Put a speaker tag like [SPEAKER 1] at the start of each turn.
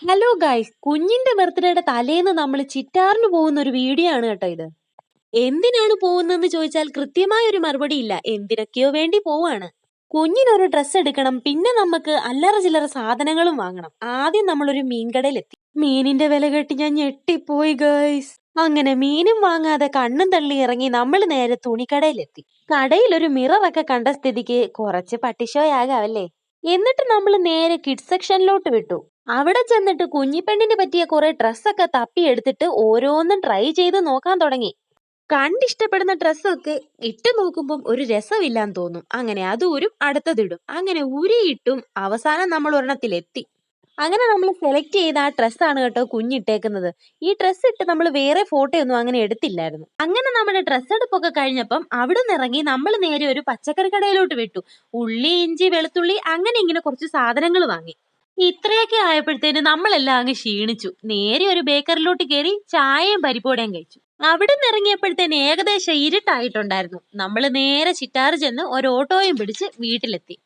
[SPEAKER 1] Hello guys, കുഞ്ഞിന്റെ ബർത്ത്ഡേയുടെ തലേന്ന് നമ്മൾ ചിറ്റാറിന് പോകുന്ന ഒരു വീഡിയോ ആണ് കേട്ടോ ഇത്. എന്തിനാണ് പോകുന്നതെന്ന് ചോദിച്ചാൽ കൃത്യമായ ഒരു മറുപടി ഇല്ല. എന്തിനൊക്കെയോ വേണ്ടി പോവാണ്. കുഞ്ഞിനൊരു ഡ്രസ്സ് എടുക്കണം, പിന്നെ നമുക്ക് അല്ലറ ചില്ലറ സാധനങ്ങളും വാങ്ങണം. ആദ്യം നമ്മളൊരു മീൻകടയിലെത്തി. മീനിന്റെ വില കേട്ട് ഞാൻ ഞെട്ടിപ്പോയി ഗൈസ്. അങ്ങനെ മീനും വാങ്ങാതെ കണ്ണും തള്ളി ഇറങ്ങി നമ്മൾ നേരെ തുണിക്കടയിലെത്തി. കടയിൽ ഒരു മിററൊക്കെ കണ്ട സ്ഥിതിക്ക് കുറച്ച് പട്ടിഷോയാകാവല്ലേ. എന്നിട്ട് നമ്മൾ നേരെ കിഡ്സ് സെക്ഷനിലോട്ട് വിട്ടു. അവിടെ ചെന്നിട്ട് കുഞ്ഞിപ്പെണ്ണിന് പറ്റിയ കുറെ ഡ്രസ്സൊക്കെ തപ്പിയെടുത്തിട്ട് ഓരോന്നും ട്രൈ ചെയ്ത് നോക്കാൻ തുടങ്ങി. കണ്ടിഷ്ടപ്പെടുന്ന ഡ്രസ്സൊക്കെ ഇട്ട് നോക്കുമ്പം ഒരു രസമില്ലാന്ന് തോന്നും. അങ്ങനെ അത് ഊരും, അടുത്തതിടും. അങ്ങനെ ഉരിയിട്ടും അവസാനം നമ്മൾ ഒരെണ്ണത്തിലെത്തി. അങ്ങനെ നമ്മൾ സെലക്ട് ചെയ്ത ആ ഡ്രസ്സാണ് കേട്ടോ കുഞ്ഞിട്ടേക്കുന്നത്. ഈ ഡ്രസ്സ് ഇട്ട് നമ്മൾ വേറെ ഫോട്ടോ ഒന്നും അങ്ങനെ എടുത്തില്ലായിരുന്നു. അങ്ങനെ നമ്മുടെ ഡ്രസ്സ് എടുപ്പൊക്കെ കഴിഞ്ഞപ്പം അവിടെ നിന്ന് ഇറങ്ങി നമ്മൾ നേരെ ഒരു പച്ചക്കറി കടയിലോട്ട് വിട്ടു. ഉള്ളി, ഇഞ്ചി, വെളുത്തുള്ളി അങ്ങനെ ഇങ്ങനെ കുറച്ച് സാധനങ്ങൾ വാങ്ങി. ഇത്രയൊക്കെ ആയപ്പോഴത്തേന് നമ്മളെല്ലാം അങ്ങ് ക്ഷീണിച്ചു. നേരെ ഒരു ബേക്കറിലോട്ട് കയറി ചായയും പരിപ്പോടയും കഴിച്ചു. അവിടെ നിന്ന് ഇറങ്ങിയപ്പോഴത്തേന് ഏകദേശം ഇരുട്ടായിട്ടുണ്ടായിരുന്നു. നമ്മൾ നേരെ ചിറ്റാറ് ചെന്ന് ഒരു ഓട്ടോയും പിടിച്ച് വീട്ടിലെത്തി.